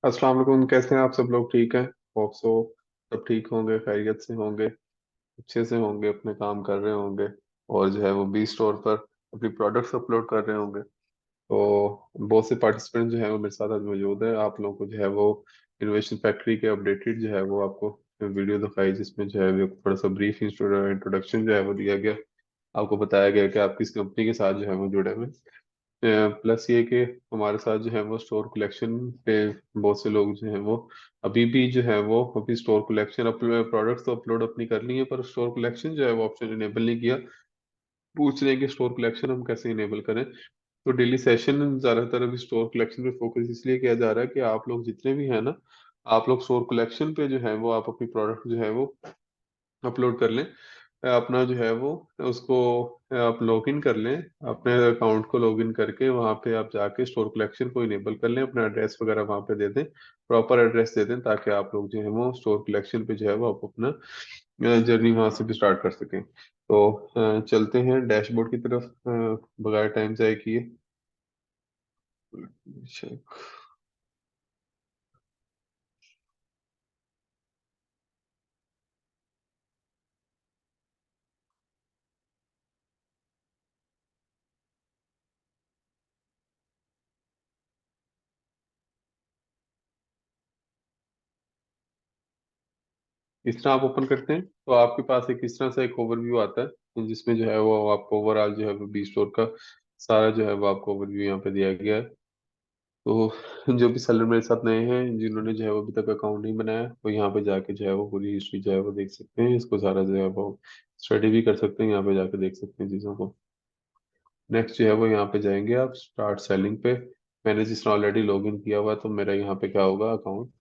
अस्सलाम वालेकुम। कैसे हैं आप सब लोग? ठीक हैं? होप सो सब ठीक होंगे, खैरियत से होंगे, अच्छे से होंगे, अपने काम कर रहे होंगे और जो है वो बी स्टोर पर अपनी प्रोडक्ट्स अपलोड कर रहे होंगे। तो बहुत से पार्टिसिपेंट जो है वो मेरे साथ आज मौजूद है। आप लोगों को जो है वो इनोवेशन फैक्ट्री के अपडेटेड जो है वो आपको वीडियो दिखाई, जिसमें जो है वो थोड़ा सा ब्रीफ इंट्रोडक्शन जो है वो दिया गया। आपको बताया गया कि आप किस कंपनी के साथ जो है वो जुड़े हुए हैं। प्लस ये कि हमारे साथ जो है वो स्टोर कलेक्शन पे बहुत से लोग जो है वो अभी भी जो है वो अभी स्टोर कलेक्शन अपलोड, प्रोडक्ट्स तो अपलोड अपनी कर ली है, पर स्टोर कलेक्शन जो है वो ऑप्शन इनेबल नहीं किया। पूछ रहे हैं कि स्टोर कलेक्शन हम कैसे इनेबल करें। तो डेली सेशन ज्यादातर अभी स्टोर कलेक्शन पे फोकस इसलिए किया जा रहा है कि आप लोग जितने भी हैं ना, आप लोग स्टोर कलेक्शन पे जो है वो आप अपनी प्रोडक्ट जो है वो अपलोड कर लें। अपना जो है वो उसको आप लॉग इन कर लें, अपने अकाउंट को लॉग इन करके वहाँ पे आप जाके स्टोर कलेक्शन को इनेबल कर लें, अपना एड्रेस वगैरह वहाँ पे दे दें, प्रॉपर एड्रेस दे दें, ताकि आप लोग जो है वो स्टोर कलेक्शन पे जो है वो आप अपना जर्नी वहाँ से भी स्टार्ट कर सकें। तो चलते हैं डैशबोर्ड की तरफ, बगैर टाइम ज़ाय किए। अच्छा, इस तरह आप ओपन करते हैं तो आपके पास एक इस तरह से एक ओवरव्यू आता है, जिसमें जो है वो आपको ओवरऑल जो है वो बी स्टोर का सारा जो है वो आपको ओवरव्यू यहाँ पे दिया गया है। तो जो भी सेलर मेरे साथ नए हैं, जिन्होंने जो है वो अभी तक अकाउंट नहीं बनाया, वो यहाँ पे जाके जो है वो पूरी हिस्ट्री जो है वो देख सकते हैं, इसको सारा जो है वो स्टडी भी कर सकते हैं, यहाँ पे जाके देख सकते हैं चीज़ों को। नेक्स्ट जो है वो यहाँ पे जाएंगे आप स्टार्ट सेलिंग पे। मैंने जिस तरह ऑलरेडी लॉग इन किया हुआ है, तो मेरा यहाँ पे क्या होगा, अकाउंट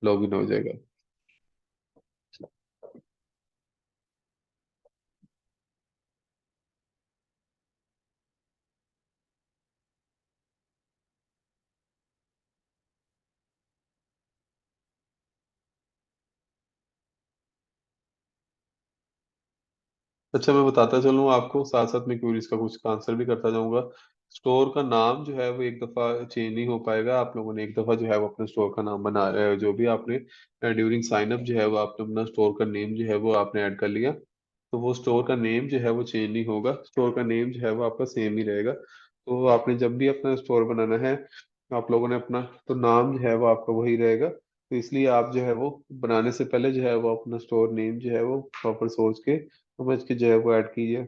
लॉग इन हो जाएगा। अच्छा, मैं बताता चलूँ आपको, साथ साथ में क्यूरीज का कुछ का आंसर भी करता जाऊंगा। स्टोर का नाम जो है वो एक दफा चेंज नहीं हो पाएगा। आप लोगों ने एक दफा जो है वो अपने स्टोर का नाम बना जो भी आपने ड्यूरिंग साइन अप जो है वो आपने अपना स्टोर का नेम जो है वो आपने ऐड कर लिया, तो वो स्टोर का नेम जो है वो चेंज नहीं होगा। स्टोर का नेम जो है वो आपका सेम ही रहेगा। तो आपने जब भी अपना स्टोर बनाना है, आप लोगों ने अपना, तो नाम जो है वो आपका वही रहेगा। तो इसलिए आप जो है वो बनाने से पहले जो है वो अपना स्टोर नेम जो है वो प्रॉपर सोच के समझ के जो है वो ऐड कीजिए।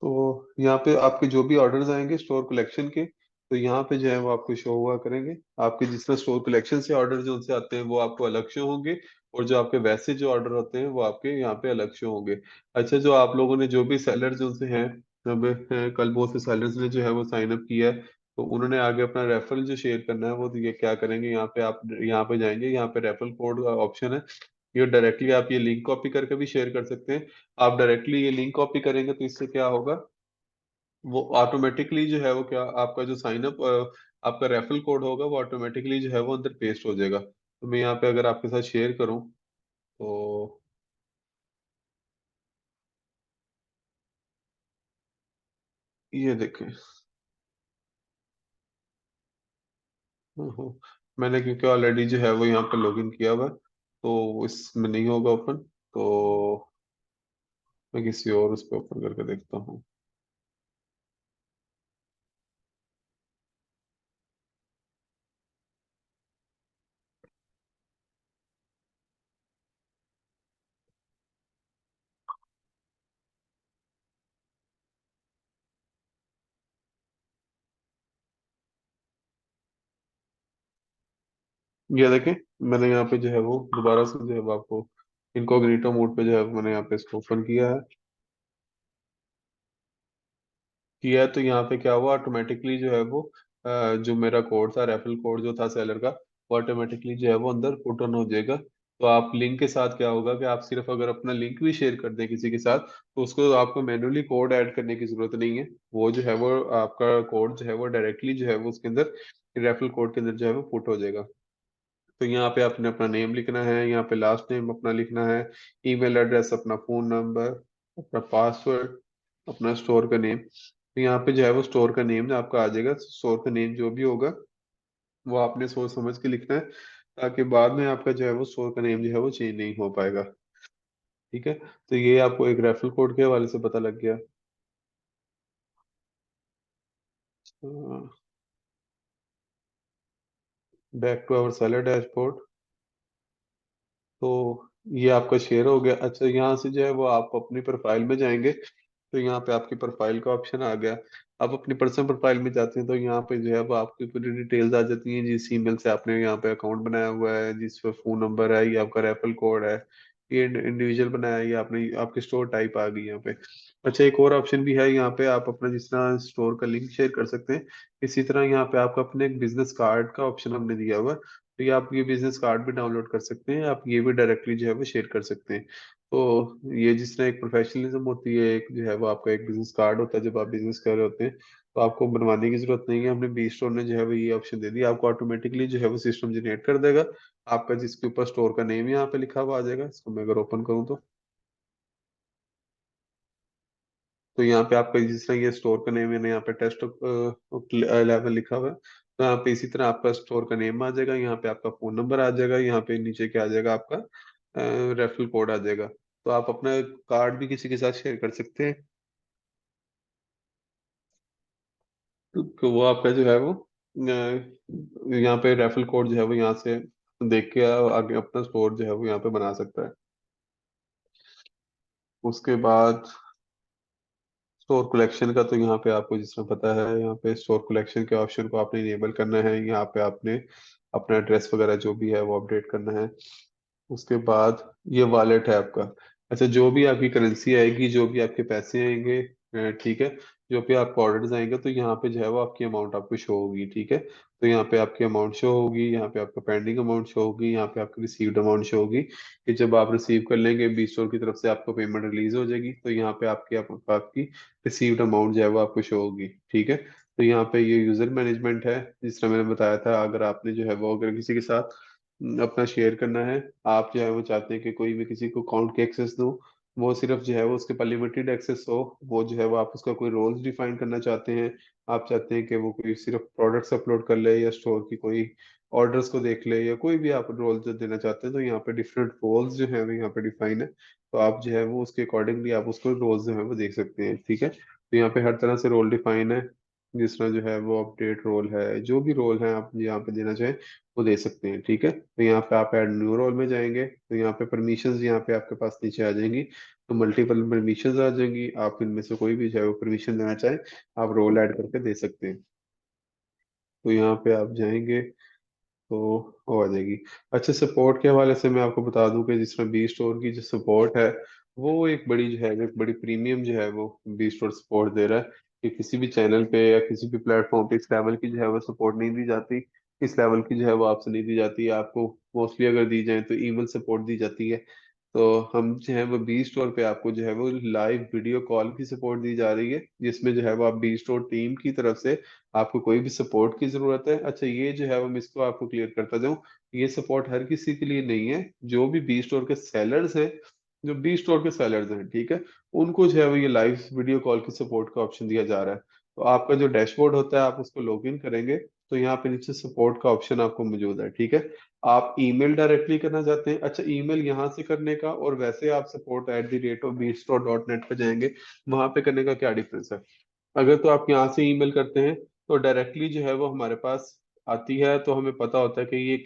तो यहाँ पे आपके जो भी ऑर्डर्स आएंगे स्टोर कलेक्शन के, तो यहाँ पे जो है वो आपको शो हुआ करेंगे। आपके जिस तरह स्टोर कलेक्शन से ऑर्डर जो उनसे आते हैं वो आपको अलग शो होंगे, और जो आपके वैसे जो ऑर्डर होते हैं वो आपके यहाँ पे अलग शो होंगे। अच्छा, जो आप लोगों ने जो भी सेलर जो उनसे हैं, अब कल बहुत से सेलर्स ने जो है वो साइन अप किया है, तो उन्होंने आगे अपना रेफरल जो शेयर करना है वो ये क्या करेंगे, यहाँ पे आप यहाँ पे जाएंगे, यहाँ पे रेफरल कोड का ऑप्शन है। ये डायरेक्टली आप ये लिंक कॉपी करके भी शेयर कर सकते हैं। आप डायरेक्टली ये लिंक कॉपी करेंगे तो इससे क्या होगा, वो ऑटोमेटिकली जो है वो क्या, आपका जो साइन अप आपका रेफरल कोड होगा वो ऑटोमेटिकली जो है वो अंदर पेस्ट हो जाएगा। तो मैं यहाँ पे अगर आपके साथ शेयर करूँ तो ये देखें। हम्म, मैंने क्योंकि ऑलरेडी जो है वो यहाँ पे लॉगिन किया हुआ है, तो इसमें नहीं होगा ओपन। तो मैं किसी और उस पर ओपन करके देखता हूँ। ये देखें, मैंने यहाँ पे जो है वो दोबारा से जो है वो आपको इनकॉग्निटो मोड पे जो है मैंने यहाँ पे इसको ओपन किया है। किया है, तो यहाँ पे क्या हुआ ऑटोमेटिकली जो है वो जो मेरा कोड था, रेफरल कोड जो था सेलर का, वो ऑटोमेटिकली जो है वो अंदर पुट ऑन हो जाएगा। तो आप लिंक के साथ क्या होगा कि आप सिर्फ अगर अपना लिंक भी शेयर कर दें किसी के साथ, तो उसको आपको मैन्युअली कोड ऐड करने की जरूरत नहीं है। वो जो है वो आपका कोड जो है वो डायरेक्टली जो है वो उसके अंदर रेफरल कोड के अंदर जो है वो पुट हो जाएगा। तो यहाँ पे आपने अपना नेम लिखना है, यहाँ पे लास्ट नेम अपना लिखना है, ईमेल एड्रेस, अपना फोन नंबर, अपना पासवर्ड, अपना स्टोर का नेम। तो यहाँ पे जो है वो स्टोर का नेम जो आपका आ जाएगा, स्टोर का नेम जो भी होगा वो आपने सोच समझ के लिखना है, ताकि बाद में आपका जो है वो स्टोर का नेम जो है वो चेंज नहीं हो पाएगा। ठीक है, तो ये आपको एक रेफरल कोड के हवाले से पता लग गया। Back to our seller dashboard. तो ये आपका शेयर हो गया। अच्छा, यहाँ से जो है वो आप अपनी प्रोफाइल में जाएंगे, तो यहाँ पे आपकी प्रोफाइल का ऑप्शन आ गया। आप अपनी पर्सनल प्रोफाइल में जाते हैं तो यहाँ पे जो है वो आपकी पूरी डिटेल्स आ जाती हैं, जिस ईमेल से आपने यहाँ पे अकाउंट बनाया हुआ है, जिस पे फोन नंबर है, ये आपका रेफरल कोड है, ये इंडिविजुअल बनाया है, ये आपने आपकी स्टोर टाइप आ गई यहाँ पे। अच्छा, एक और ऑप्शन भी है यहाँ पे, आप अपना जिस तरह स्टोर का लिंक शेयर कर सकते हैं, इसी तरह यहाँ पे आपका अपने एक बिजनेस कार्ड का ऑप्शन हमने दिया हुआ है। तो ये आप ये बिजनेस कार्ड भी डाउनलोड कर सकते हैं, आप ये भी डायरेक्टली जो है वो शेयर कर सकते हैं। तो ये जिस तरह एक प्रोफेशनलिज्म होती है, एक जो है वो आपका एक बिजनेस कार्ड होता है जब आप बिजनेस कर रहे होते हैं, तो आपको बनवाने की जरूरत नहीं है। हमने बी स्टोर ने जो है वो ये ऑप्शन दे दिया, आपको ऑटोमेटिकली जो है वो सिस्टम जनरेट कर देगा आपका, जिसके ऊपर स्टोर का नेम यहाँ पे लिखा हुआ आ जाएगा। इसको मैं अगर ओपन करूँ तो यहाँ पे आपका जिस तरह ये स्टोर का नेम है, यहाँ पे टेस्ट लेवल लिखा हुआ है, तो यहाँ पे इसी तरह आपका स्टोर का नेम आ जाएगा, यहाँ पे आपका फोन नंबर आ जाएगा, यहाँ पे नीचे क्या आ जाएगा आपका रेफरल कोड आ जाएगा। तो आप अपना कार्ड भी किसी के साथ शेयर कर सकते हैं। तो वो आपका जो है वो यहाँ पे रेफरल कोड जो है वो यहाँ से देख के आगे अपना स्टोर जो है वो यहाँ पे बना सकता है। उसके बाद स्टोर कलेक्शन का, तो यहाँ पे आपको जिस तरह पता है, यहाँ पे स्टोर कलेक्शन के ऑप्शन को आपने इनेबल करना है, यहाँ पे आपने अपना एड्रेस वगैरह जो भी है वो अपडेट करना है। उसके बाद ये वॉलेट है आपका। अच्छा, जो भी आपकी करेंसी आएगी, जो भी आपके पैसे आएंगे, ठीक है, जो भी आपको ऑर्डर्स आएंगे, तो यहाँ पे जो है वो आपकी अमाउंट आपको शो होगी। ठीक है, तो यहाँ पे आपकी अमाउंट शो होगी, यहाँ पे आपका पेंडिंग अमाउंट शो होगी, यहाँ पे आपकी रिसीव्ड अमाउंट शो होगी, कि जब आप रिसीव कर लेंगे बी स्टोर की तरफ से आपको पेमेंट रिलीज हो जाएगी, तो यहाँ पे आपकी रिसीव्ड अमाउंट जो है वो आपको शो होगी। ठीक है, तो यहाँ पे ये यूजर मैनेजमेंट है, जिस तरह मैंने बताया था, अगर आपने जो है वो अगर किसी के साथ अपना शेयर करना है, आप जो है वो चाहते हैं कि कोई भी किसी को अकाउंट के एक्सेस दो, वो सिर्फ जो है वो उसके पर लिमिटेड एक्सेस हो, वो जो है वो आप उसका कोई रोल्स डिफाइन करना चाहते हैं, आप चाहते हैं कि वो कोई सिर्फ प्रोडक्ट्स अपलोड कर ले या स्टोर की कोई ऑर्डर्स को देख ले, या कोई भी आप रोल जो देना चाहते हैं, तो यहाँ पे डिफरेंट रोल्स जो है वो यहाँ पे डिफाइन है। तो आप जो है वो उसके अकॉर्डिंगली आप उसको रोल्स जो है वो देख सकते हैं। ठीक है, तो यहाँ पे हर तरह से रोल डिफाइन है, जिस तरह जो है वो अपडेट रोल है, जो भी रोल है आप यहाँ पे देना चाहें वो दे सकते हैं। ठीक है, तो यहाँ पे आप ऐड न्यू रोल में जाएंगे, तो यहाँ पे परमिशंस यहाँ पे आपके पास नीचे आ जाएंगी, तो मल्टीपल परमिशंस आ जाएंगी, आप इनमें से कोई भी जो है वो परमिशन देना चाहें, आप रोल ऐड करके दे सकते हैं। तो यहाँ पे आप जाएंगे तो वो आ जाएगी। अच्छा, सपोर्ट के हवाले से मैं आपको बता दूं कि जिस तरह बी स्टोर की जो सपोर्ट है, वो एक बड़ी जो है एक बड़ी प्रीमियम जो है वो बी स्टोर सपोर्ट दे रहा है, कि किसी भी चैनल पे या किसी भी प्लेटफॉर्म पे इस लेवल की जो है वो सपोर्ट नहीं दी जाती, इस लेवल की जो है वो आपसे नहीं दी जाती है। आपको मोस्टली अगर दी जाए तो ईमेल सपोर्ट दी जाती है। तो हम जो है वो बी स्टोर पे आपको जो है वो लाइव वीडियो कॉल की सपोर्ट दी जा रही है, जिसमें जो है वो आप बी स्टोर टीम की तरफ से आपको कोई भी सपोर्ट की जरूरत है। अच्छा, ये जो है वो मैं इसको आपको क्लियर करता जाऊं, ये सपोर्ट हर किसी के लिए नहीं है। जो भी बी स्टोर के सेलर्स हैं, जो बी स्टोर के सेलर्स हैं, ठीक है, उनको जो है वो ये लाइव वीडियो कॉल की सपोर्ट का ऑप्शन दिया जा रहा है। तो आपका जो डैशबोर्ड होता है, आप उसको लॉग इन करेंगे, तो यहाँ पे नीचे सपोर्ट का ऑप्शन आपको मौजूद है। ठीक है, आप ईमेल डायरेक्टली करना चाहते हैं, अच्छा, ईमेल यहाँ से करने का और वैसे आप support@bstore.net पे जाएंगे, वहां पे करने का क्या डिफरेंस है? अगर तो आप यहाँ से ईमेल करते हैं, तो डायरेक्टली जो है वो हमारे पास आती है, तो हमें पता होता है कि ये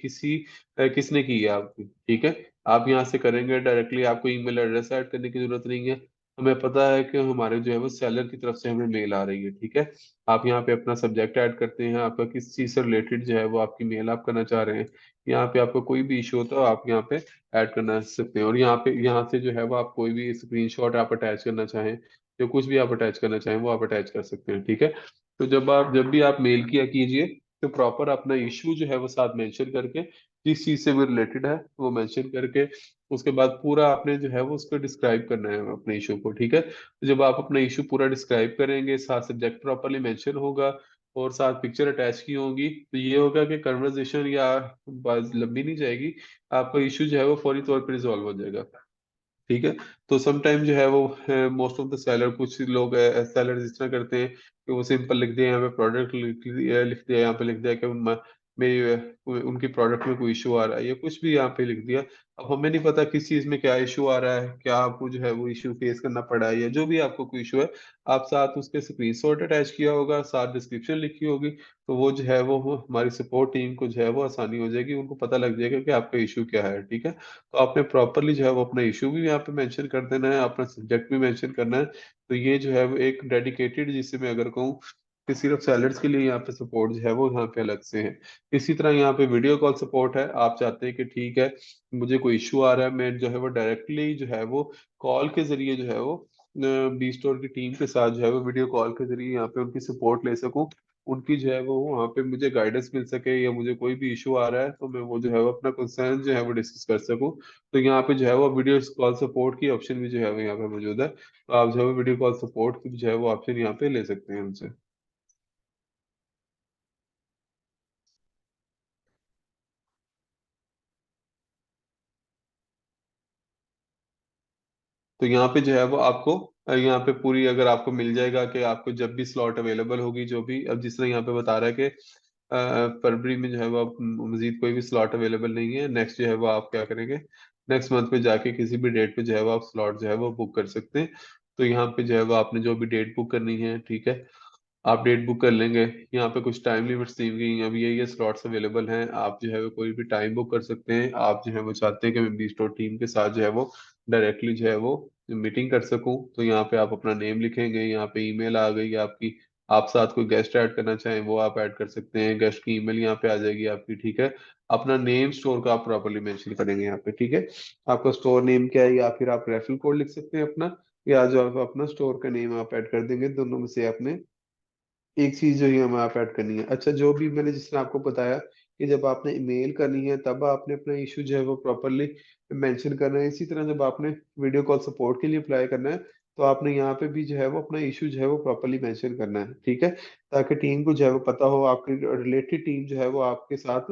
किसने की है आपकी। ठीक है, आप यहाँ से करेंगे डायरेक्टली, आपको ईमेल एड्रेस ऐड करने की जरूरत नहीं है, हमें पता है कि हमारे जो है वो सेलर की तरफ से हमें मेल आ रही है। ठीक है, आप यहाँ पे अपना सब्जेक्ट ऐड करते हैं, आपका किस चीज़ से रिलेटेड जो है वो आपकी मेल आप करना चाह रहे हैं, यहाँ पे आपको कोई भी इशू होता है आप यहाँ पे ऐड करना सकते हैं, और यहाँ से जो है वो आप कोई भी स्क्रीनशॉट आप अटैच करना चाहें, या कुछ भी आप अटैच करना चाहें वो आप अटैच कर सकते हैं, ठीक है। तो जब भी आप मेल किया कीजिए, तो प्रॉपर अपना इशू जो है वो साथ मेंशन करके, जिस चीज से वो रिलेटेड है वो मेंशन करके, उसके बाद पूरा आपने जो है वो उसको डिस्क्राइब करना है अपने इशू को, ठीक है। तो जब आप अपना इशू पूरा डिस्क्राइब करेंगे, साथ सब्जेक्ट प्रॉपरली मेंशन होगा और साथ पिक्चर अटैच की होगी, तो ये होगा कि कन्वर्सेशन या बात लंबी नहीं जाएगी, आपका इशू जो है वो फौरी तौर पर रिजॉल्व हो जाएगा, ठीक है। तो समटाइम जो है वो मोस्ट ऑफ द सेलर, कुछ लोग सेलर इस तरह करते हैं कि वो सिंपल लिख दिया, यहाँ पे प्रोडक्ट लिख दिया, यहाँ पे लिख दिया कि मेरी उनकी प्रोडक्ट में कोई इशू आ रहा है या कुछ भी यहाँ पे लिख दिया। अब हमें नहीं पता किस चीज में क्या इशू आ रहा है, क्या आपको जो है वो इशू फेस करना पड़ा है, या जो भी आपको कोई इशू है, आप साथ उसके स्क्रीनशॉट अटैच किया होगा, साथ डिस्क्रिप्शन लिखी होगी, तो वो जो है वो हमारी सपोर्ट टीम को जो है वो आसानी हो जाएगी, उनको पता लग जाएगा कि आपका इशू क्या है, ठीक है। तो आपने प्रॉपरली जो है वो अपना इशू भी यहाँ पे मेंशन कर देना है, अपना सब्जेक्ट भी मेंशन करना है। तो ये जो है वो एक डेडिकेटेड, जिसे मैं अगर कहूँ कि सिर्फ सेलर्स के लिए यहाँ पे सपोर्ट जो है वो यहाँ पे अलग से है। इसी तरह यहाँ पे वीडियो कॉल सपोर्ट है, आप चाहते हैं कि ठीक है मुझे कोई इशू आ रहा है, मैं जो है वो डायरेक्टली जो है वो कॉल के जरिए जो है वो बी स्टोर की टीम के साथ जो है वो वीडियो कॉल के जरिए यहाँ पे उनकी सपोर्ट ले सकूं, उनकी जो है वो वहाँ पे मुझे गाइडेंस मिल सके, या मुझे कोई भी इशू आ रहा है तो मैं वो जो है वो अपना कंसर्न जो है वो डिस्कस कर सकूं। तो यहाँ पे जो है वो वीडियो कॉल सपोर्ट की ऑप्शन भी जो है वो यहाँ पे मौजूद है, तो आप जो है वो वीडियो कॉल सपोर्ट की जो है वो ऑप्शन यहाँ पे ले सकते हैं उनसे। तो यहाँ पे जो है वो आपको यहाँ पे पूरी, अगर आपको मिल जाएगा कि आपको जब भी स्लॉट अवेलेबल होगी, जो भी अब जिस तरह यहाँ पे बता रहा है कि फरवरी में जो है वो अब मजीद कोई भी स्लॉट अवेलेबल नहीं है, नेक्स्ट जो है वो आप क्या करेंगे, नेक्स्ट मंथ पे जाके किसी भी डेट पे जो है वो आप स्लॉट जो है वो बुक कर सकते हैं। तो यहाँ पे जो है वो आपने जो भी डेट बुक करनी है, ठीक है, आप डेट बुक कर लेंगे। यहाँ पे कुछ टाइम लिमिट्स दी गई हैं, अभी ये स्लॉट्स अवेलेबल हैं, आप जो है वो कोई भी टाइम बुक कर सकते हैं। आप जो है वो चाहते हैं कि मैं बी स्टोर टीम के साथ जो है वो डायरेक्टली जो है वो मीटिंग कर सकूं, तो यहाँ पे आप अपना नेम लिखेंगे, यहाँ पे ईमेल आ गई आपकी, आप साथ कोई गेस्ट ऐड करना चाहें वो आप ऐड कर सकते हैं, गेस्ट की ईमेल यहाँ पे आ जाएगी आपकी, ठीक है। अपना नेम स्टोर का आप प्रॉपरली मेंशन करेंगे यहाँ पे, ठीक है। आपका स्टोर नेम क्या है, या फिर आप रेफरल कोड लिख सकते हैं अपना, या जो आप अपना स्टोर का नेम आप ऐड कर देंगे, दोनों में से आपने एक चीज जो है हमें आप ऐड करनी है। अच्छा, जो भी मैंने जिस तरह आपको बताया कि जब आपने ईमेल करनी है तब आपने अपना इशू जो है वो प्रॉपरली मेंशन करना है, इसी तरह जब आपने वीडियो कॉल सपोर्ट के लिए अप्लाई करना है, तो आपने यहाँ पे भी जो है वो अपना इशू जो है वो प्रॉपरली मेंशन करना है, ठीक है, ताकि टीम को जो है वो पता हो, आपकी रिलेटेड टीम जो है वो आपके साथ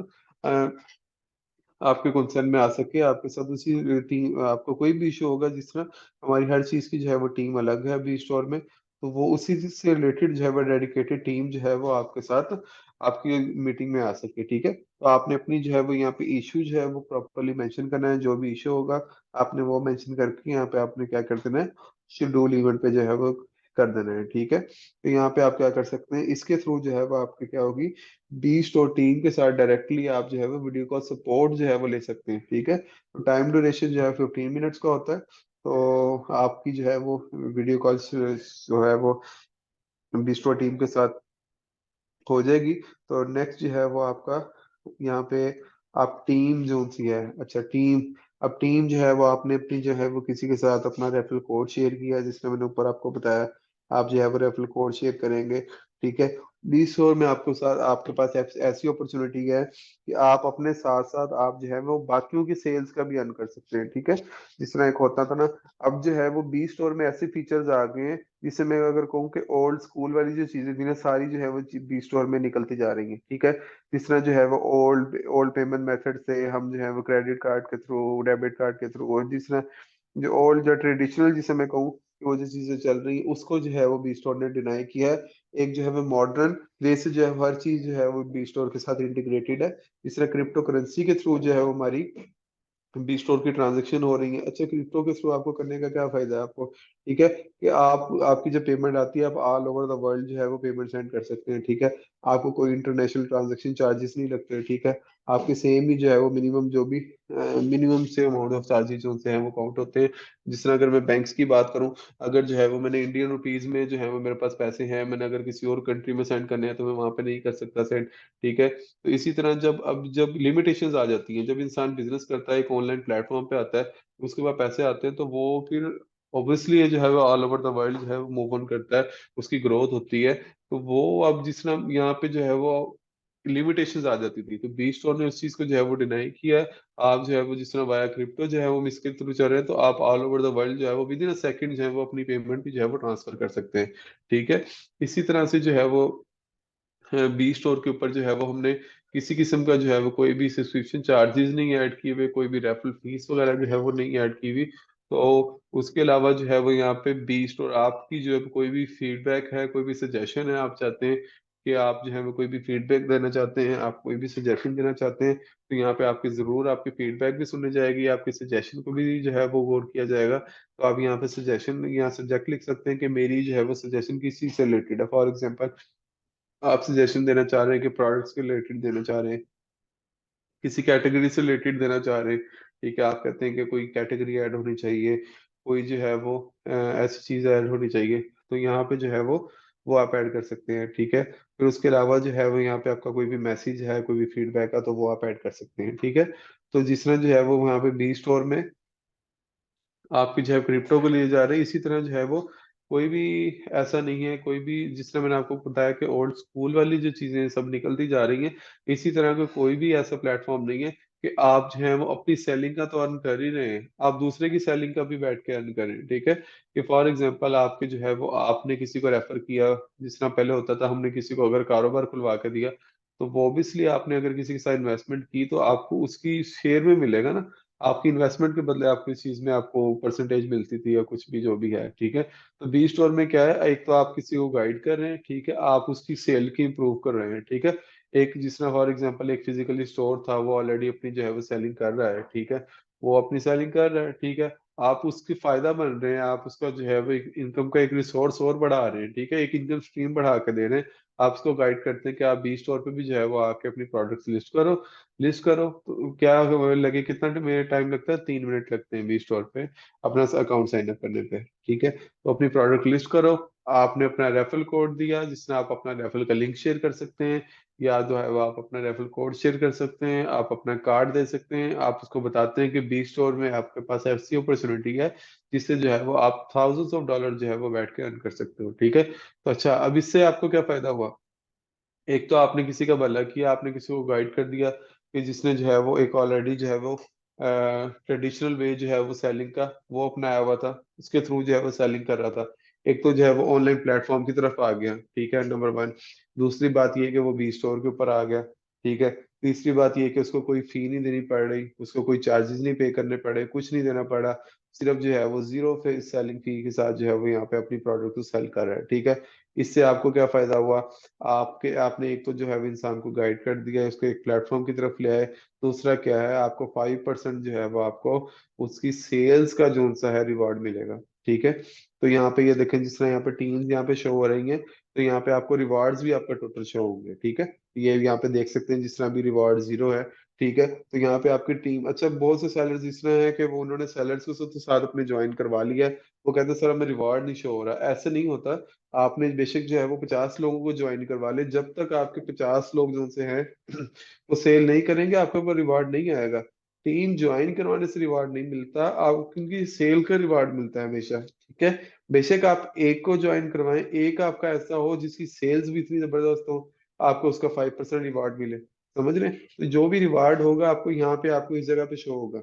आपके कंसर्न में आ सके, आपके साथ उसी टीम, आपको कोई भी इशू होगा, जिस तरह हमारी हर चीज की जो है वो टीम अलग है अभी स्टोर में, तो वो उसी चीज से रिलेटेड जो है वो डेडिकेटेड टीम जो है वो आपके साथ आपकी मीटिंग में आ सके, ठीक है। तो आपने अपनी जो है वो यहाँ पे इशू जो है वो प्रॉपरली मेंशन करना है, जो भी इशू होगा आपने वो मेंशन करके यहाँ पे आपने क्या कर देना है, शेड्यूल इवेंट पे जो है वो कर देना है, ठीक है। तो यहाँ पे आप क्या कर सकते हैं, इसके थ्रू जो है वो आपकी क्या होगी, बीस्ट और टीम के साथ डायरेक्टली आप जो है वो वीडियो कॉल सपोर्ट जो है वो ले सकते हैं, ठीक है। तो टाइम ड्यूरेशन जो है 15 मिनट्स का होता है, तो आपकी जो है वो वीडियो कॉल जो है वो बीस्ट और टीम के साथ हो जाएगी। तो नेक्स्ट जो है वो आपका यहाँ पे आप टीम जोन सी है, अच्छा टीम, अब टीम जो है वो आपने अपनी जो है वो किसी के साथ अपना रेफरल कोड शेयर किया, जिसने मैंने ऊपर आपको बताया, आप जो है वो रेफरल कोड शेयर करेंगे, ठीक है। 20 ओवर में आपको साथ आपके पास ऐसी अपॉर्चुनिटी है कि आप अपने साथ साथ आप जो है वो बाकियों की सेल्स का भी अर्न कर सकते हैं, ठीक है। जिस तरह एक होता था ना, अब जो है वो 20 स्टोर में ऐसे फीचर्स आ गए हैं, जिससे मैं अगर कहूँ कि ओल्ड स्कूल वाली जो चीजें थी ना, सारी जो है वो बी स्टोर में निकलती जा रही हैं, ठीक है। जिस तरह जो है वो ओल्ड ओल्ड पेमेंट मेथड से हम जो है वो क्रेडिट कार्ड के थ्रू, डेबिट कार्ड के थ्रू, और जिस तरह जो ओल्ड जो ट्रेडिशनल जिसे मैं कहूँ कि वो जो चीजें चल रही हैं, उसको जो है वो बी स्टोर ने डिनाई किया है। एक जो है वो मॉडर्न वे से जो है हर चीज जो है वो बी स्टोर के साथ इंटीग्रेटेड है। इस तरह क्रिप्टो करेंसी के थ्रू जो है वो हमारी बी स्टोर की ट्रांजेक्शन हो रही है। अच्छा, क्रिप्टो के थ्रू आपको करने का क्या फायदा है आपको, ठीक है, कि आप आपकी जब पेमेंट आती है आप ऑल ओवर द वर्ल्ड जो है वो पेमेंट सेंड कर सकते हैं, ठीक है। आपको कोई इंटरनेशनल ट्रांजेक्शन चार्जेस नहीं लगते, ठीक है। आपके सेम ही जो है वो मिनिमम जो भी मिनिमम से अमाउंट ऑफ चार्जेस जो से हैं वो काउंट होते हैं। जिस तरह अगर मैं बैंक्स की बात करूं, अगर जो है वो मैंने इंडियन रुपीज में जो है वो मेरे पास पैसे हैं, मैंने अगर किसी और कंट्री में सेंड करने हैं तो मैं वहां पे नहीं कर सकता सेंड, ठीक है। तो इसी तरह जब लिमिटेशंस आ जाती हैं, जब इंसान बिजनेस करता है, एक ऑनलाइन प्लेटफॉर्म पे आता है, उसके बाद पैसे आते हैं, तो वो फिर ऑब्वियसली ये जो है वो ऑल ओवर द वर्ल्ड जो है वो मूव ऑन करता है, उसकी ग्रोथ होती है। तो वो अब जिस ना यहाँ पे जो है वो लिमिटेशंस आ जाती थी, तो बी स्टोर ने उस चीज को जो है वो डिनाई किया है। आप जो है वो जिस तरह वाया क्रिप्टो जो है वो इसके थ्रू चल रहे हैं, तो आप ऑल ओवर द वर्ल्ड जो है वो विद इन अ सेकंड जो है वो अपनी पेमेंट भी जो है वो ट्रांसफर कर सकते हैं। ठीक है। इसी तरह से जो है वो बी स्टोर के ऊपर जो है वो हमने किसी किस्म का जो है वो कोई भी सब्सक्रिप्शन चार्जेस नहीं ऐड किए हुए, कोई भी रेफरल फीस वगैरह जो है वो नहीं ऐड की हुई। तो उसके अलावा जो है वो यहाँ पे बी स्टोर आपकी जो है कोई भी फीडबैक है, कोई भी सजेशन है, आप चाहते हैं कि आप जो है वो कोई भी फीडबैक देना चाहते हैं, आप कोई भी सजेशन देना चाहते हैं, तो यहाँ पे आपकी जरूर आपकी फीडबैक भी सुनी जाएगी, आपके सजेशन को भी जो है वो गौर किया जाएगा। तो आप यहाँ पे सजेशन, यहाँ सब्जेक्ट लिख सकते हैं कि मेरी जो है वो सजेशन किस चीज से रिलेटेड है। फॉर एग्जाम्पल आप सजेशन देना चाह रहे हैं कि प्रोडक्ट्स के रिलेटेड देना चाह रहे हैं, किसी कैटेगरी से रिलेटेड देना चाह रहे हैं। ठीक है, आप कहते हैं कि कोई कैटेगरी ऐड होनी चाहिए, कोई जो है वो ऐसी चीज ऐड होनी चाहिए, तो यहाँ पे जो है वो आप ऐड कर सकते हैं। ठीक है। फिर उसके अलावा जो है वो यहाँ पे आपका कोई भी मैसेज है, कोई भी फीडबैक है, तो वो आप ऐड कर सकते हैं। ठीक है। तो जिस तरह जो है वो यहाँ पे बी स्टोर में आपकी जो है क्रिप्टो को लिए जा रहे हैं, इसी तरह जो है वो कोई भी ऐसा नहीं है, कोई भी जिस तरह मैंने आपको बताया कि ओल्ड स्कूल वाली जो चीजें सब निकलती जा रही हैं, इसी तरह का कोई भी ऐसा प्लेटफॉर्म नहीं है कि आप जो है वो अपनी सेलिंग का तो अर्न कर ही रहे हैं, आप दूसरे की सेलिंग का भी बैठ के अर्न करें। ठीक है। कि फॉर एग्जांपल आपके जो है वो आपने किसी को रेफर किया, जिस तरह पहले होता था, हमने किसी को अगर कारोबार खुलवा के दिया, तो वो ऑब्वियसली आपने अगर किसी के साथ इन्वेस्टमेंट की तो आपको उसकी शेयर में मिलेगा ना, आपकी इन्वेस्टमेंट के बदले आपको इस चीज में आपको परसेंटेज मिलती थी या कुछ भी जो भी है। ठीक है। तो बी स्टोर में क्या है, एक तो आप किसी को गाइड कर रहे हैं, ठीक है, आप उसकी सेल की इंप्रूव कर रहे हैं। ठीक है। एक जिस तरह फॉर एग्जांपल एक फिजिकली स्टोर था, वो ऑलरेडी अपनी जो है वो सेलिंग कर रहा है। ठीक है। वो अपनी सेलिंग कर रहा है। ठीक है। आप उसकी फायदा बन रहे हैं, आप उसका जो है वो इनकम का एक रिसोर्स और बढ़ा रहे हैं। ठीक है। एक इनकम स्ट्रीम बढ़ा के दे रहे हैं। आप उसको गाइड करते हैं कि आप बी स्टोर पे भी जो है वो आके अपनी प्रोडक्ट्स लिस्ट करो। लिस्ट करो तो क्या लगे, कितना टाइम लगता है, 3 मिनट लगते हैं बी स्टोर पे अपना अकाउंट साइन अप करने पे। ठीक है। तो अपनी प्रोडक्ट लिस्ट करो, आपने अपना रेफरल कोड दिया जिसमें आप अपना रेफरल का लिंक शेयर कर सकते हैं, या जो है वो आप अपना रेफरल कोड शेयर कर सकते हैं, आप अपना कार्ड दे सकते हैं, आप उसको बताते हैं कि बी स्टोर में आपके पास ऐसी अपॉर्चुनिटी है जिससे जो है वो आप थाउजेंड्स ऑफ डॉलर जो है वो बैठ के अर्न कर सकते हो। ठीक है। तो अच्छा, अब इससे आपको क्या फायदा हुआ, एक तो आपने किसी का भला किया, आपने किसी को गाइड कर दिया कि जिसने जो है वो एक ऑलरेडी जो है वो ट्रेडिशनल वे जो है वो सेलिंग का वो अपनाया हुआ था, उसके थ्रू जो है वो सेलिंग कर रहा था। एक तो जो है वो ऑनलाइन प्लेटफॉर्म की तरफ आ गया। ठीक है, नंबर वन। दूसरी बात ये है कि वो बी स्टोर के ऊपर आ गया। ठीक है। तीसरी बात ये है कि उसको कोई फी नहीं देनी पड़ रही, उसको कोई चार्जेस नहीं पे करने पड़े, कुछ नहीं देना पड़ा, सिर्फ जो है वो जीरो फेस सेलिंग फी के साथ जो है वो यहाँ पे अपनी प्रोडक्ट को सेल कर रहा है। ठीक है। इससे आपको क्या फायदा हुआ, आपके आपने एक तो जो है वो इंसान को गाइड कर दिया, उसको एक प्लेटफॉर्म की तरफ ले आए। दूसरा क्या है, आपको 5% जो है वो आपको उसकी सेल्स का जो सा है रिवॉर्ड मिलेगा। ठीक है। तो यहाँ पे ये देखें, जिस तरह यहाँ पे टीम्स यहाँ पे शो हो रही हैं, तो यहाँ पे आपको रिवॉर्ड्स भी आपका टोटल शो होंगे। ठीक है। ये यहाँ पे देख सकते हैं, जिस तरह अभी रिवॉर्ड जीरो है। ठीक है। तो यहाँ पे आपकी टीम, अच्छा बहुत से सेलर्स इस तरह है कि वो उन्होंने सेलर्स को तो साथ अपने ज्वाइन करवा लिया है, वो कहते हैं सर हमें रिवॉर्ड नहीं शो हो रहा, ऐसे नहीं होता। आपने बेशक जो है वो 50 लोगों को ज्वाइन करवा ले, जब तक आपके 50 लोग जो से हैं वो सेल नहीं करेंगे, आपके ऊपर रिवार्ड नहीं आएगा। टीम ज्वाइन करवाने से रिवार्ड नहीं मिलता आप, क्योंकि सेल का रिवार्ड मिलता है हमेशा। ठीक है। बेशक आप एक को ज्वाइन करवाएं, एक आपका ऐसा हो जिसकी सेल्स भी इतनी जबरदस्त हो, आपको उसका 5% रिवार्ड मिले। समझ रहे हैं? तो जो भी रिवार्ड होगा आपको यहाँ पे, आपको इस जगह पे शो होगा।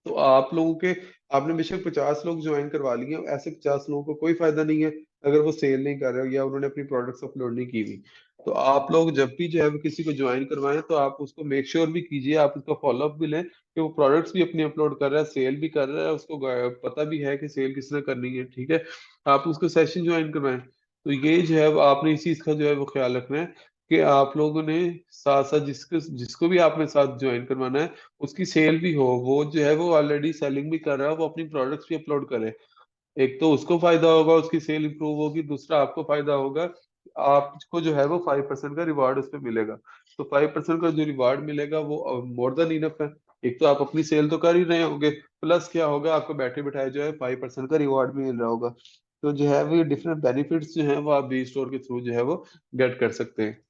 तो आप लोगों के, आपने बेशक 50 लोग ज्वाइन करवा लिए, ऐसे 50 लोगों को कोई फायदा नहीं है अगर वो सेल नहीं कर रहे हो या उन्होंने अपनी प्रोडक्ट्स अपलोड नहीं की हुई। तो आप लोग जब भी जो है वो किसी को ज्वाइन करवाएं, तो आप उसको मेक श्योर भी कीजिए, आप उसका फॉलोअप भी लें कि वो प्रोडक्ट्स भी अपनी अपलोड कर रहा है, सेल भी कर रहा है, उसको पता भी है कि सेल किसने करनी है। ठीक है। आप उसको सेशन ज्वाइन करवाएं। तो ये जो है वो आपने इस चीज का जो है वो ख्याल रखना है कि आप लोगों ने साथ साथ जिसको जिसको भी आपने साथ ज्वाइन करवाना है, उसकी सेल भी हो, वो जो है वो ऑलरेडी सेलिंग भी कर रहा है, वो अपनी प्रोडक्ट्स भी अपलोड करे। एक तो उसको फायदा होगा, उसकी सेल इंप्रूव होगी, दूसरा आपको फायदा होगा, आपको जो है वो 5% का रिवार्ड उस पर मिलेगा। तो 5% का जो रिवार्ड मिलेगा वो मोर देन इनफ है। एक तो आप अपनी सेल तो कर ही रहे होंगे, प्लस क्या होगा, आपको बैठे बिठाए जो है 5% का रिवार्ड भी मिल रहा होगा। तो जो है वो डिफरेंट बेनिफिट्स जो है वो आप बी स्टोर के थ्रू जो है वो गेट कर सकते हैं।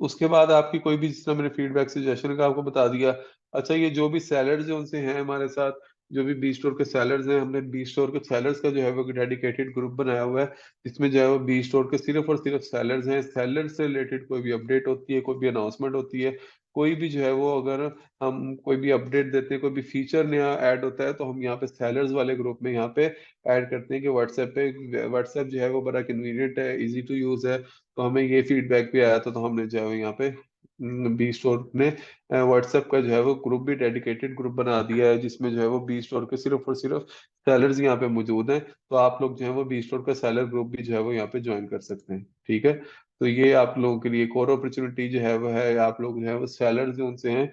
उसके बाद आपकी कोई भी, जिस तरह मैंने फीडबैक सजेशन का आपको बता दिया। अच्छा, ये जो भी सेलर्स जो उनसे हैं हमारे साथ, जो भी बी स्टोर के सेलर्स हैं, हमने बी स्टोर के सेलर्स का जो है वो डेडिकेटेड ग्रुप बनाया हुआ है, जिसमें जो है वो बी स्टोर के सिर्फ और सिर्फ सेलर्स हैं। सेलर्स से रिलेटेड कोई भी अपडेट होती है, कोई भी अनाउंसमेंट होती है, कोई भी जो है वो अगर हम कोई भी अपडेट देते हैं, कोई भी फीचर नया ऐड होता है, तो हम यहाँ पे सेलर्स वाले ग्रुप में यहाँ पे ऐड करते हैं कि व्हाट्सएप पे, व्हाट्सएप जो है वो बड़ा कन्वीनियंट है, इजी टू यूज है। तो हमें ये फीडबैक भी आया था, तो हमने जो है यहाँ पे बी स्टोर ने व्हाट्सएप का जो है वो ग्रुप भी डेडिकेटेड ग्रुप बना दिया है, जिसमें जो है वो बी स्टोर के सिर्फ और सिर्फ सेलर्स यहाँ पे मौजूद हैं। तो आप लोग जो है वो बी स्टोर का सेलर ग्रुप भी जो है वो यहाँ पे ज्वाइन कर सकते हैं, ठीक है। तो ये आप लोगों के लिए एक और अपॉर्चुनिटी जो है वो है, आप लोग जो है वो सेलर्स जो उनसे हैं,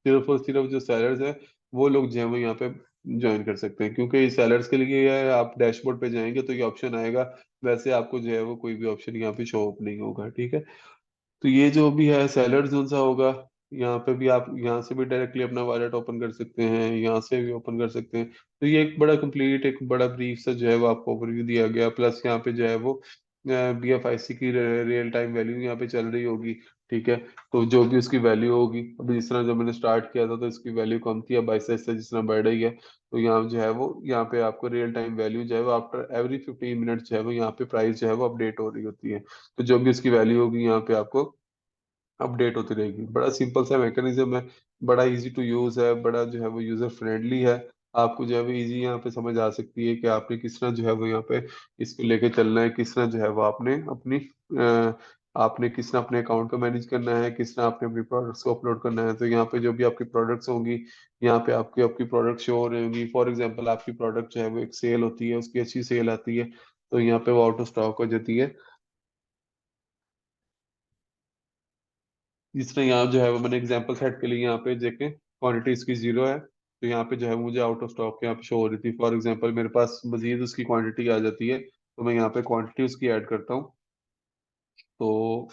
सिर्फ और सिर्फ जो सेलर्स हैं वो लोग जो है वो यहाँ पे ज्वाइन कर सकते हैं, क्योंकि सेलर्स के लिए है, आप डैशबोर्ड पे जाएंगे तो ये ऑप्शन आएगा, वैसे आपको जो है वो कोई भी ऑप्शन यहाँ पे शो अप नहीं होगा, ठीक है। तो ये जो भी है सेलर जोन सा होगा, यहाँ पे भी आप यहाँ से भी डायरेक्टली अपना वॉलेट ओपन कर सकते हैं, यहाँ से भी ओपन कर सकते हैं। तो ये एक बड़ा कंप्लीट, एक बड़ा ब्रीफ सा जो है वो आपको ओवरव्यू दिया गया, प्लस यहाँ पे जो है वो BFIC की रियल टाइम वैल्यू यहाँ पे चल रही होगी, ठीक है। तो जो भी उसकी वैल्यू होगी, अभी जिस तरह जब मैंने स्टार्ट किया था तो इसकी वैल्यू कम थी, अब ऐसे ऐसे जिस तरह बढ़ रही है, तो यहाँ जो है वो यहाँ पे आपको रियल टाइम वैल्यू जो है वो आफ्टर एवरी 15 मिनट जो है वो यहाँ पे प्राइस जो है वो अपडेट हो रही होती है। तो जो भी उसकी वैल्यू होगी यहाँ पे आपको अपडेट होती रहेगी। बड़ा सिंपल सा मैकेनिज्म है, बड़ा इजी टू यूज है, बड़ा जो है वो यूजर फ्रेंडली है। आपको जो है वो इजी यहाँ पे समझ आ सकती है कि आपने किस तरह जो है वो यहाँ पे इसको लेके चलना है, किस तरह जो है वो आपने अपनी आपने किस तरह अपने अकाउंट को मैनेज करना है, किस तरह आपने अपनी प्रोडक्ट्स को अपलोड करना है। तो यहाँ पे जो भी आपकी प्रोडक्ट्स होंगी, यहाँ पे आपकी आपकी प्रोडक्ट शो हो रही होंगी। फॉर एग्जांपल आपकी प्रोडक्ट जो है वो एक सेल होती है, उसकी अच्छी सेल आती है, तो यहाँ पे वो आउट ऑफ स्टॉक हो जाती है। जिस तरह यहाँ जो है वो मैंने एग्जांपल सेट के लिए यहाँ पे देखें, क्वांटिटी इसकी 0 है, तो यहाँ पे जो है मुझे आउट ऑफ स्टॉक यहाँ पे शो हो रही थी। फॉर एग्जांपल मेरे पास मजीद उसकी क्वांटिटी आ जाती है, तो मैं यहाँ पे क्वांटिटी उसकी ऐड करता हूँ। तो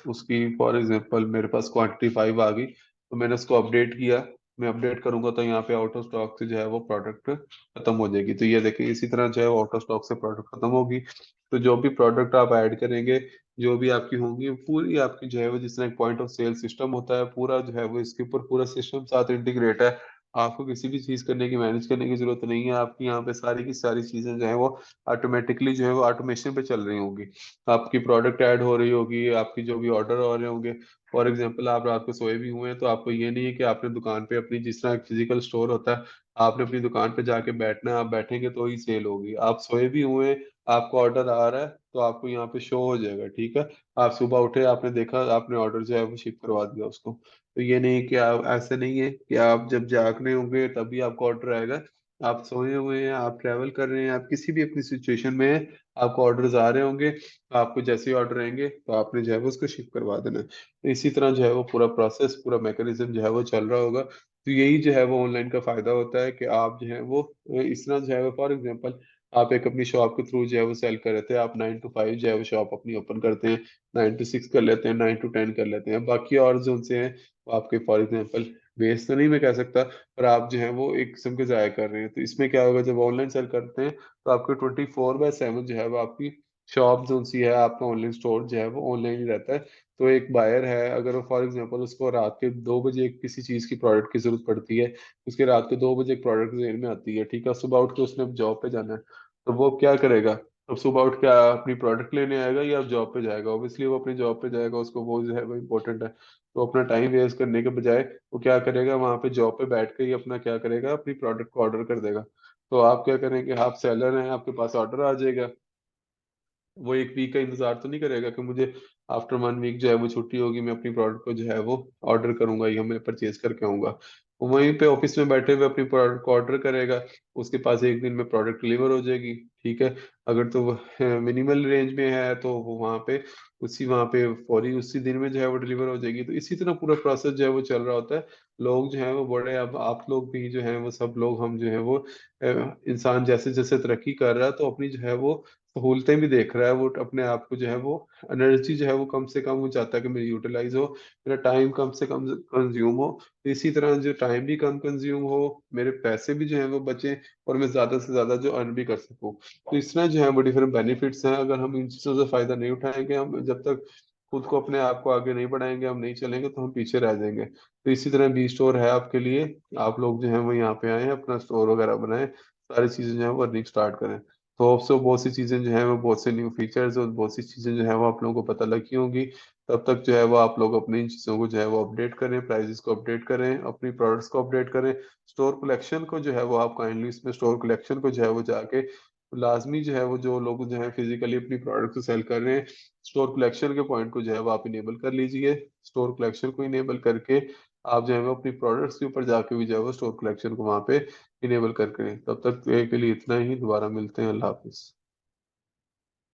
उसकी फॉर एग्जांपल मेरे पास क्वांटिटी 5 आ गई, तो मैंने उसको अपडेट किया। मैं अपडेट करूंगा तो यहाँ पे आउट ऑफ स्टॉक से जो है वो प्रोडक्ट खत्म हो जाएगी। तो ये देखिए इसी तरह जो है आउट ऑफ स्टॉक से प्रोडक्ट खत्म होगी। तो जो भी प्रोडक्ट आप ऐड करेंगे, जो भी आपकी होंगी, पूरी आपकी जो है वो जिस तरह एक पॉइंट ऑफ सेल सिस्टम होता है, पूरा जो है वो इसके ऊपर पूरा सिस्टम साथ इंटीग्रेट है। आपको किसी भी चीज करने की, मैनेज करने की जरूरत नहीं है। आपकी यहाँ पे सारी की सारी चीजें जो है वो ऑटोमेटिकली जो है वो ऑटोमेशन पे चल रही होंगी। आपकी प्रोडक्ट ऐड हो रही होगी, आपकी जो भी ऑर्डर हो रहे होंगे। फॉर एग्जांपल आप रात को सोए भी हुए हैं, तो आपको ये नहीं है कि आपने दुकान पे अपनी, जिस तरह फिजिकल स्टोर होता है, आपने अपनी दुकान पे जाके बैठना है, आप बैठेंगे तो ही सेल होगी। आप सोए भी हुए हैं, आपको ऑर्डर आ रहा है, तो आपको यहाँ पे शो हो जाएगा, ठीक है। आप सुबह उठे, आपने देखा, आपने ऑर्डर जो है वो शिप करवा दिया उसको। तो ये नहीं कि आप, ऐसे नहीं है कि आप जब जागने होंगे तभी आपको ऑर्डर आएगा। आप सोए हुए हैं, आप ट्रैवल कर रहे हैं, आप किसी भी अपनी सिचुएशन में हैं, आपको ऑर्डर्स आ रहे होंगे, तो आपको जैसे ही ऑर्डर आएंगे तो आपने जो है वो उसको शिप करवा देना है। तो इसी तरह जो है वो पूरा प्रोसेस, पूरा मैकेनिज्म जो है वो चल रहा होगा। तो यही जो है वो ऑनलाइन का फायदा होता है कि आप जो है वो इस तरह जो है वो, फॉर एग्जांपल आप एक अपनी शॉप के थ्रू जो है वो सेल कर रहे थे, आप 9 to 5 जो है वो शॉप अपनी ओपन करते हैं, 9 to 6 कर लेते हैं, 9 to 10 कर लेते हैं, बाकी और जो उनसे हैं वो आपके फॉर एग्जांपल बेस तो नहीं मैं कह सकता, पर आप जो है वो एक किस्म के जाया कर रहे हैं। तो इसमें क्या होगा, जब ऑनलाइन सेल करते हैं तो आपके 24/7 जो है वो आपकी शॉप जो सी है, आपका ऑनलाइन स्टोर जो है वो ऑनलाइन ही रहता है। तो एक बायर है, अगर वो फॉर एग्जांपल उसको रात के 2 बजे किसी चीज़ की प्रोडक्ट की जरूरत पड़ती है, उसके रात के 2 बजे एक प्रोडक्ट जेल में आती है, ठीक है, सुबह उठ के उसने जॉब पे जाना है, तो वो क्या करेगा? अब सुबह उठ के अपनी प्रोडक्ट लेने आएगा या जॉब पे जाएगा? ऑब्वियसली वो अपनी जॉब पे जाएगा, उसको वो जो है वो इम्पोर्टेंट है। तो अपना टाइम वेस्ट करने के बजाय वो क्या करेगा, वहां पे जॉब पे बैठ के ही अपना क्या करेगा, अपनी प्रोडक्ट को ऑर्डर कर देगा। तो आप क्या करेंगे, आप सेलर हैं, आपके पास ऑर्डर आ जाएगा, वो एक वीक का इंतजार तो नहीं करेगा कि मुझे आफ्टर 1 वीक जो है वो छुट्टी होगी, मैं अपनी प्रोडक्ट को जो है वो ऑर्डर करूंगा या मैं परचेज करके आऊंगा। वो वहीं पे ऑफिस में बैठे हुए अपनी प्रोडक्ट को ऑर्डर करेगा, उसके पास एक दिन में प्रोडक्ट डिलीवर हो जाएगी, ठीक है। अगर तो मिनिमल रेंज में है तो वो वहाँ पे वहाँ पे फौरी उसी दिन में जो है वो डिलीवर हो जाएगी। तो इसी तरह पूरा प्रोसेस जो है वो चल रहा होता है। लोग जो है वो बड़े, अब आप लोग भी जो है वो सब लोग, हम जो है वो इंसान जैसे जैसे तरक्की कर रहा है, तो अपनी जो है वो सहूलतें भी देख रहा है, वो अपने आप को जो है वो एनर्जी जो है वो कम से कम वो चाहता है कि मेरी यूटिलाइज हो, मेरा टाइम कम से कम कंज्यूम हो। तो इसी तरह जो टाइम भी कम कंज्यूम हो, मेरे पैसे भी जो है वो बचे, और मैं ज्यादा से ज्यादा जो अर्न भी कर सकूं। तो इस तरह जो है वो डिफरेंट बेनिफिट्स हैं। अगर हम इन चीजों से फायदा नहीं उठाएंगे, हम जब तक खुद को अपने आप को आगे नहीं बढ़ाएंगे, हम नहीं चलेंगे तो हम पीछे रह जाएंगे। तो इसी तरह बी स्टोर है आपके लिए। आप लोग जो है वो यहाँ पे आए, अपना स्टोर वगैरह बनाएं, सारी चीजें जो है वो अर्निंग स्टार्ट करें। तो आपसे बहुत सी चीजें जो है वो, बहुत से न्यू फीचर्स और बहुत सी चीजें जो है वो आप लोगों को पता लगी होंगी। तब तक जो है वो आप लोग अपनी इन चीजों को जो है वो अपडेट करें, प्राइजेस को अपडेट करें, अपनी प्रोडक्ट्स को अपडेट करें। स्टोर कलेक्शन को जो है वो आप काइंडली इसमें स्टोर कलेक्शन को जो है वो जाके लाजमी जो है वो, जो लोग जो है फिजिकली अपनी प्रोडक्ट को सेल कर रहे हैं, स्टोर कलेक्शन के पॉइंट को जो है वो आप इनेबल कर लीजिए। स्टोर कलेक्शन को इनेबल करके आप जो है वो अपनी प्रोडक्ट्स के ऊपर जाके भी जो है वो स्टोर कलेक्शन को वहाँ पे इनेबल करके, तब तक के लिए इतना ही। दोबारा मिलते हैं। अल्लाह हाफिज।